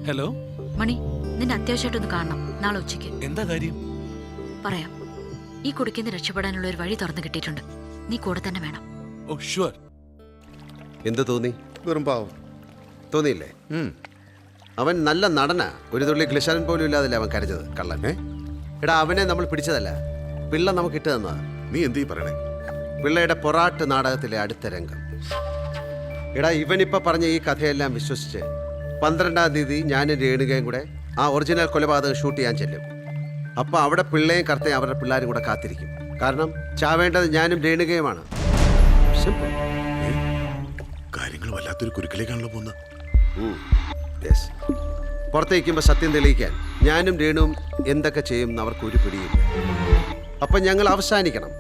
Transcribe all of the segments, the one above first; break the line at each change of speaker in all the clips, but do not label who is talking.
Hello
മണി, നിന്നെ അത്യാവശ്യമായിട്ടൊന്ന് കാണണം നാളെ ഉച്ചയ്ക്ക്.
എന്താ കാര്യം?
പറയാം. ഈ കുടുക്കിന്ന് രക്ഷപ്പെടാനുള്ള ഒരു വഴി തുറന്നു കിട്ടിയിട്ടുണ്ട്. നീ കൂടെ തന്നെ വേണം.
Oh sure.
എന്ത് തോന്നി?
വെറും പാവം
തോന്നിയില്ലേ? അവൻ നല്ല നടനാ. ഒരു തുള്ളി ഗ്ലിഷറിൻ പോലും ഇല്ലാതല്ലേ അവൻ കരഞ്ഞത്. കള്ളൻ. എടാ, അവനെ നമ്മൾ പിടിച്ചതല്ല, പിള്ള നമുക്ക് ഇട്ട് തന്നതാ.
നീ എന്തീ പറയണേ?
പിള്ളയുടെ പൊറാട്ട് നാടകത്തിലെ അടുത്ത രംഗം. എടാ, ഇവനിപ്പോ പറഞ്ഞ ഈ കഥയെല്ലാം വിശ്വസിച്ച് 12-ാം തീയതി ഞാനും രേണുകയും കൂടെ ആ ഒറിജിനൽ കൊലപാതകം ഷൂട്ട് ചെയ്യാൻ ചെല്ലും. അപ്പൊ അവിടെ പിള്ളയും കർത്തയും അവരുടെ പിള്ളേരും കൂടെ കാത്തിരിക്കും. കാരണം ചാവേണ്ടത് ഞാനും രേണുകയുമാണ്. സിമ്പിൾ.
കാര്യങ്ങൾ വല്ലാത്തൊരു കുരുക്കിലേക്കാണല്ലോ പോകുന്നത്.
പുറത്തേക്കുമ്പോൾ സത്യം തെളിയിക്കാൻ ഞാനും രേണുവും എന്തൊക്കെ ചെയ്യും അവർക്ക് ഒരു പിടിയില്ല. അപ്പം ഞങ്ങൾ അവസാനിക്കണം.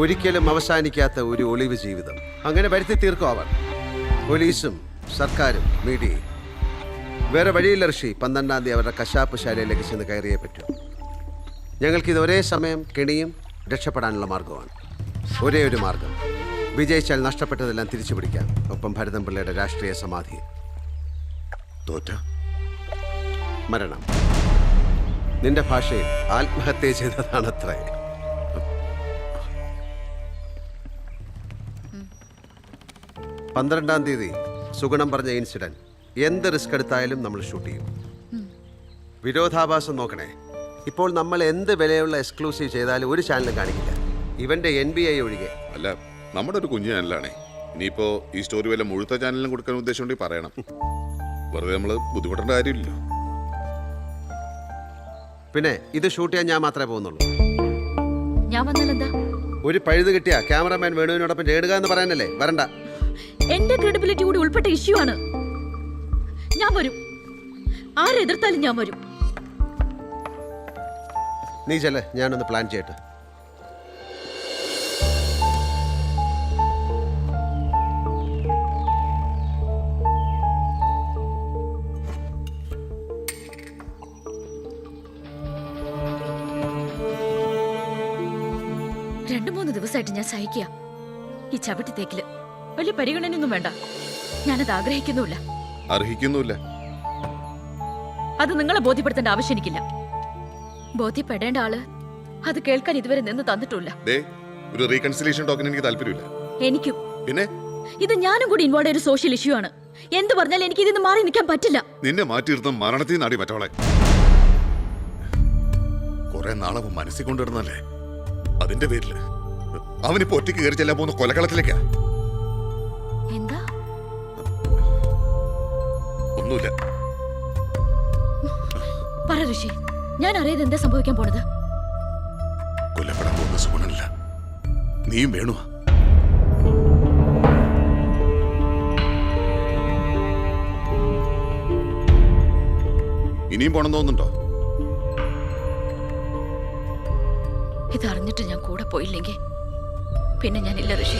ഒരിക്കലും അവസാനിക്കാത്ത ഒരു ഒളിവ് ജീവിതം അങ്ങനെ വരുത്തി തീർക്കും അവർ. പോലീസും സർക്കാരും മീഡിയയും. വേറെ വഴിയില്ല ഋഷി. 12-ാം തീയതി അവരുടെ കശാപ്പ് ശാലയിലേക്ക് ചെന്ന് കയറിയേ പറ്റൂ. ഞങ്ങൾക്കിത് ഒരേ സമയം കെണിയും രക്ഷപ്പെടാനുള്ള മാർഗമാണ്. ഒരേ ഒരു മാർഗം. വിജയിച്ചാൽ നഷ്ടപ്പെട്ടതെല്ലാം തിരിച്ചു പിടിക്കാം. ഒപ്പം ഭരതൻ പിള്ളയുടെ രാഷ്ട്രീയ സമാധി.
തോറ്റ
മരണം. നിന്റെ ഭാഷയിൽ ആത്മഹത്യ ചെയ്തതാണത്രേ. പന്ത്രണ്ടാം തീയതി സുഗുണം പറഞ്ഞ ഇൻസിഡന്റ് എന്ത് റിസ്ക് എടുത്തായാലും നമ്മൾ ഷൂട്ട് ചെയ്യും. വിരോധാഭാസം നോക്കണേ. ഇപ്പോൾ നമ്മൾ എന്ത് വിലയുള്ള എക്സ്ക്ലൂസീവ് ചെയ്താലും ഒരു ചാനലും കാണിക്കില്ല, ഇവന്റെ NBI ഒഴികെ.
അല്ല, നമ്മുടെ ഒരു കുഞ്ഞു ചാനലാണേ. ഇനിയിപ്പോ ഈ സ്റ്റോറി വല്ല മുഴുത്ത ചാനലിനും കൊടുക്കാൻ ഉദ്ദേശമുണ്ടെങ്കിൽ പറയണം. വെറുതെ നമ്മള് ബുദ്ധിമുട്ടേണ്ട കാര്യമില്ലല്ലോ.
പിന്നെ ഇത് ഷൂട്ട് ചെയ്യാൻ ഞാൻ മാത്രമേ പോകുന്നുള്ളൂ.
ഞാൻ വന്നാലെന്താ?
ഒരു പഴുത് കിട്ടിയ ക്യാമറമാൻ വേണുവിനോടൊപ്പം രേണുക എന്ന് പറയാനല്ലേ? വരണ്ട.
എന്റെ ക്രെഡിബിലിറ്റി കൂടി ഉൾപ്പെട്ട ഇഷ്യൂ ആണ്. ഞാൻ വരും. ആരെതിർത്താലും ഞാൻ വരും.
നീ ചെല്ലേ, ഞാനൊന്ന് പ്ലാൻ ചെയ്യട്ടെ.
രണ്ടു മൂന്ന് ദിവസമായിട്ട് ഞാൻ സഹിക്കുക. ഈ ചവിട്ടി തേക്കില് വലിയ പരിഗണനയൊന്നും വേണ്ട. ഞാനത് ആഗ്രഹിക്കുന്നുമില്ല.
അർഹിക്കുന്നുമില്ല.
അത് നിങ്ങളെ ബോധ്യപ്പെടുത്തേണ്ട ആവശ്യം എനിക്കില്ല. ബോധ്യപ്പെടേണ്ട ആള് അത് കേൾക്കാൻ ഇതുവരെ നിന്ന് തന്നിട്ടില്ല.
ഒരു റീകൺസിലിയേഷൻ ടോക്കൺ എനിക്ക് താല്പര്യമില്ല.
എനിക്കും.
പിന്നെ
ഇത് ഞാനും കൂടി ഇൻവോൾവ് ഒരു സോഷ്യൽ ഇഷ്യൂ ആണ്. എന്ത് പറഞ്ഞാലും എനിക്ക് ഇതിന് മാറി നിൽക്കാൻ പറ്റില്ല.
നിന്നെ മാറ്റിയിരുന്ന മരണത്തിൽ നാടി മറ്റവളെ കുറെ നാളെ മനസ്സിൽ കൊണ്ടിരുന്നല്ലേ. അതിന്റെ പേരില് അവനിപ്പോ ഒറ്റയ്ക്ക് കയറി ചെല്ലാൻ പോകുന്ന കൊലകളത്തിലേക്കാ.
എന്താ?
ഒന്നുമില്ല.
പറ ഋഷി, ഞാൻ അറിയാതെ എന്താ സംഭവിക്കാൻ പോണത്?
കൊല്ലപ്പെടാൻ പോകുന്ന സുഗുണല്ല, നീയും വേണു. ഇനിയും പോണം തോന്നുന്നുണ്ടോ?
ഇതറിഞ്ഞിട്ട് ഞാൻ കൂടെ പോയില്ലെങ്കിൽ പിന്നെ ഞാനില്ല ഋഷി.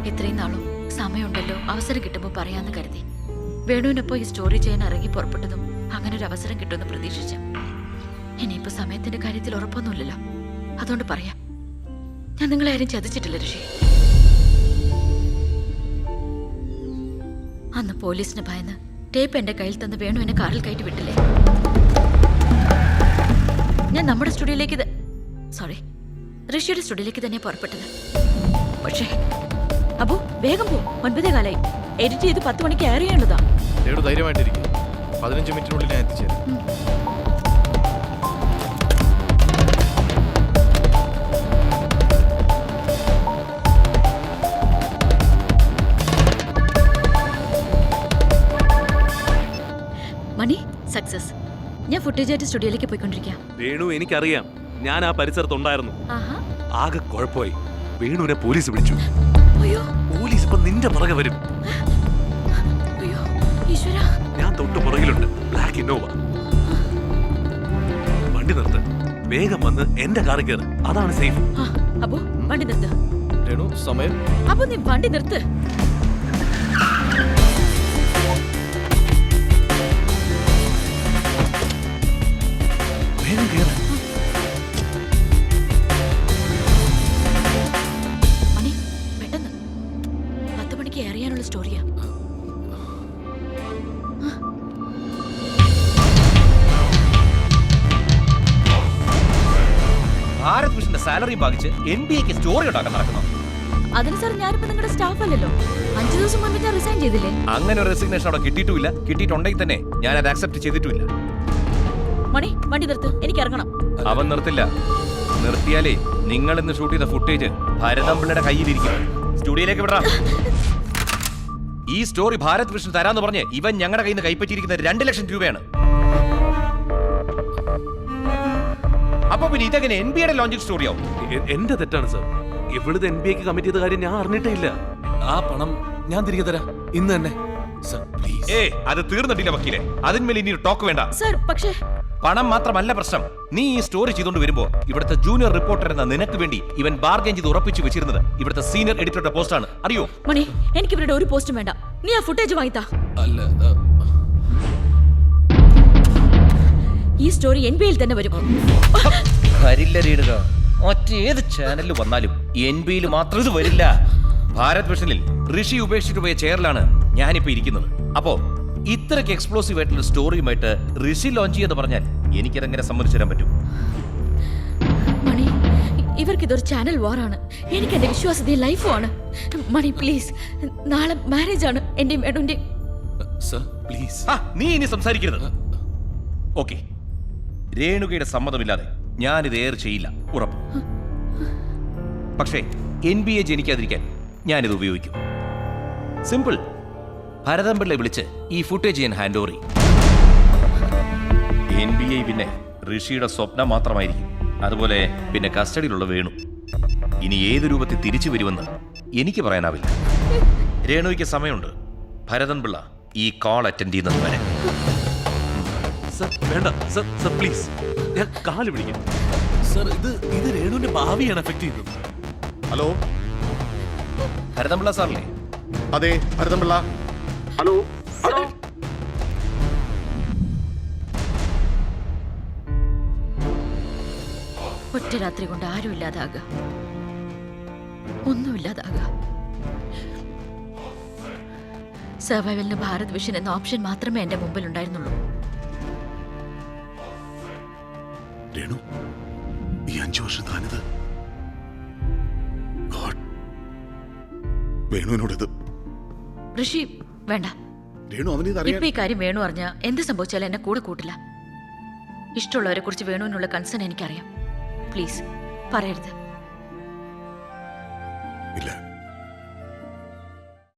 ഇത്രയും നാളും സമയമുണ്ടല്ലോ, അവസരം കിട്ടുമ്പോൾ പറയാന്ന് കരുതി. വേണുവിനൊപ്പം ഈ സ്റ്റോറി ചെയ്യാൻ ഇറങ്ങി പുറപ്പെട്ടതും അങ്ങനെ ഒരു അവസരം കിട്ടുമെന്ന് പ്രതീക്ഷിച്ച. ഇനിയിപ്പോ സമയത്തിന്റെ കാര്യത്തിൽ ഉറപ്പൊന്നുമില്ലല്ലോ, അതുകൊണ്ട് പറയാം, ഞാൻ നിങ്ങളെ ആരും ചതിച്ചിട്ടില്ല ഋഷി. അന്ന് പോലീസിന് ഭയന്ന് ടേപ്പ് എന്റെ കയ്യിൽ തന്ന് വേണു എന്നെ കാറിൽ കയറ്റി വിട്ടില്ലേ? ഞാൻ നമ്മുടെ സ്റ്റുഡിയോയിലേക്ക് ഋഷിയുടെ സ്റ്റുഡിയോയിലേക്ക് തന്നെ പുറപ്പെട്ടത്. പക്ഷേ അബു, വേഗം പോ, 9 കാലായി. എഡിറ്റ് ചെയ്ത് 10 മണിക്ക് എയർ ചെയ്യേണ്ടതാ.
ധൈര്യമായിട്ടിരിക്കും. 15 മിനിറ്റിനുള്ളിൽ ഞാൻ എത്തിച്ചേരും.
മണി, സക്സസ്. ഞാൻ ഫുട്ടേജ് ആയിട്ട് സ്റ്റുഡിയോയിലേക്ക് പോയിക്കൊണ്ടിരിക്കാം.
വേണു, എനിക്കറിയാം. ഞാൻ ആ പരിസരത്തുണ്ടായിരുന്നു.
ആഹാ.
ആകെ കുഴപ്പമായി. വേണുവിനെ പോലീസ് പിടിച്ചു.
അയ്യോ,
പോലീസ് ഇപ്പൊ നിന്റെ പുറകെ വരും.
അയ്യോ ഈശ്വരാ.
ഞാൻ തൊട്ട് പുറകിലുണ്ട്. Black Innova. വണ്ടി നിർത്ത്. വേഗം വന്ന് എന്റെ കാറിൽ കയറ്. അതാണ് സേഫ്.
അബു, വണ്ടി നിർത്ത്.
രേണു, സമയം.
അബു, നീ വണ്ടി നിർത്ത്.
വേഗം കയറ്.
മണി, പെട്ടെന്ന്. സ്റ്റോറിയാ.
ഭാരത് വിഷന്റെ സാലറി ഭാഗിച്ച് NBA-ക്ക് സ്റ്റോറി ഉണ്ടാക്കാൻ നടക്കണം.
അതിന് സാർ ഞാനിപ്പോ നിങ്ങളുടെ സ്റ്റാഫ് അല്ലല്ലോ. 5 ദിവസം മുൻപ് ഞാൻ റിസൈൻ ചെയ്തില്ലേ?
അങ്ങനെ ഒരു റെസിഗ്നേഷൻ അവിടെ കിട്ടിയിട്ടുമില്ല. കിട്ടിയിട്ടുണ്ടെങ്കിൽ തന്നെ ഞാൻ അത് ആക്സെപ്റ്റ് ചെയ്തിട്ടുമില്ല.
മണി, വണ്ടി നിർത്ത്, എനിക്ക് ഇറങ്ങണം.
അവൻ നിർത്തില്ല. നിർത്തിയാലേ നിങ്ങൾ ഇന്ന് ഷൂട്ട് ചെയ്ത ഫുട്ടേജ് ഭരതമ്പിള്ളയുടെ കയ്യിലിരിക്കും. സ്റ്റുഡിയോയിലേക്ക് വിടാം. ഈ സ്റ്റോറി ഭാരത് വിഷൻ തരാന്ന് പറഞ്ഞ് ഇവൻ ഞങ്ങളുടെ കയ്യിൽ നിന്ന് കൈപ്പറ്റിയിരിക്കുന്ന 2 ലക്ഷം രൂപയാണ്. അപ്പൊ പിന്നെ ഇതെങ്ങനെ NBA-യുടെ ലോഞ്ചിങ് സ്റ്റോറിയാവും?
എന്റെ തെറ്റാണ് സർ. ഇവിടുത്തെ NBA-ക്ക് കമ്മിറ്റ് ചെയ്ത കാര്യം ഞാൻ അറിഞ്ഞിട്ടേ ഇല്ല. ആ പണം ഞാൻ തിരികെ തരാം ഇന്ന് തന്നെ സർ, പ്ലീസ്.
അത് തീർന്നിട്ടില്ല വക്കീലെ. അതിന്മേൽ ഇനി ടോക്ക് വേണ്ട.
സാർ, പക്ഷേ
പണം മാത്രമല്ല പ്രശ്നം. നീ ഈ സ്റ്റോറി ചെയ്തുകൊണ്ട് വരുമ്പോ ഇവിടുത്തെ ജൂനിയർ റിപ്പോർട്ടർ എന്ന നിനക്ക് വേണ്ടി ഇവൻ ബാർഗൈൻ ചെയ്ത് ഉറപ്പിച്ചു വെച്ചിരുന്നത് ഇവിടുത്തെ സീനിയർ എഡിറ്ററുടെ പോസ്റ്റാണ്. അറിയോ?
മണി, എനിക്ക് ഇവരുടെ ഒരു പോസ്റ്റും വേണ്ട. നീ ആ ഫുട്ടേജ് വാങ്ങിത്താ.
അല്ല,
ഈ സ്റ്റോറി NBA-യിൽ തന്നെ വരും.
വരില്ല. മറ്റേത് ചാനലിൽ വന്നാലും NBA-യിൽ മാത്രം ഇത് വരില്ല. ഭാരത് വിഷനിൽ ഋഷി ഉപേക്ഷിച്ചിട്ട് പോയ ചെയറിലാണ് ഞാനിപ്പോ ഇരിക്കുന്നത്. അപ്പോ ഇത്രയ്ക്ക് എക്സ്പ്ലോസീവ് ആയിട്ടുള്ള സ്റ്റോറിയുമായിട്ട് ഋഷി ലോഞ്ച് ചെയ്യുമെന്ന് പറഞ്ഞാൽ എനിക്കതെങ്ങനെ സമ്മതിച്ചു തരാൻ പറ്റും?
മണി, ഇവർക്കിതൊരു ചാനൽ വാറാണ്. എനിക്ക് എന്റെ വിശ്വാസതയും ലൈഫും ആണ്. മണി പ്ലീസ്, നാളെ മാരേജ് ആണ് എന്റെയും മേഡുന്റെയും.
Sir please.
നീ ഇനി സംസാരിക്കരുത്. ഓക്കെ, രേണുകയുടെ സമ്മതമില്ലാതെ ഞാനിത് എയർ ചെയ്യില്ല, ഉറപ്പ്. പക്ഷേ NBA ജനിക്കാതിരിക്കാൻ ഞാനിത് ഉപയോഗിക്കും. സിമ്പിൾ. ഭരതമ്പിള്ളയെ വിളിച്ച് ഈ ഫുട്ടേജ് ഞാൻ ഹാൻഡ് ഓവർ ചെയ്യും. NBA പിന്നെ ഋഷിയുടെ സ്വപ്നം മാത്രമായിരിക്കും. അതുപോലെ പിന്നെ കസ്റ്റഡിയിലുള്ള വേണു ഇനി ഏത് രൂപത്തിൽ തിരിച്ചു വരുമെന്ന് എനിക്ക് പറയാനാവില്ല. രേണുവിക്ക് സമയമുണ്ട്. ഭരതൻപിള്ള ഈ കോൾ അറ്റൻഡ് ചെയ്യുന്നത് വരെ.
സർ വേണ്ട സർ, സർ പ്ലീസ്, ഞാൻ കാല് പിടിക്കാം സർ. ഇത് രേണുവിന്റെ ഭാവിയാണ് എഫക്ട് ചെയ്യുന്നത്.
ഹലോ,
ഭരതൻപിള്ള സാറല്ലേ?
അതെ, ഭരതമ്പിള്ള. Hello hello.
ഒറ്റ രാത്രി കൊണ്ട് ആരും ഇല്ലാതാകുക, ഒന്നുമില്ലാതാകുക. സർവൈവലിന് ഭാരത് വിഷൻ എന്ന ഓപ്ഷൻ മാത്രമേ എന്റെ മുമ്പിൽ ഉണ്ടായിരുന്നുള്ളൂ.
രേണു, ഈ 5 വർഷം താനിത് വേണുവിനോടത്.
ഋഷി വേണ്ട.
രേണു അവനിത്
ഇപ്പൊ ഈ കാര്യം വേണു അറിഞ്ഞ എന്ത് സംഭവിച്ചാലും എന്നെ കൂടെ കൂട്ടില്ല. ഇഷ്ടമുള്ളവരെ കുറിച്ച് വേണുവിനുള്ള കൺസേൺ എനിക്കറിയാം. പ്ലീസ് പറയരുത്.
ഇല്ല.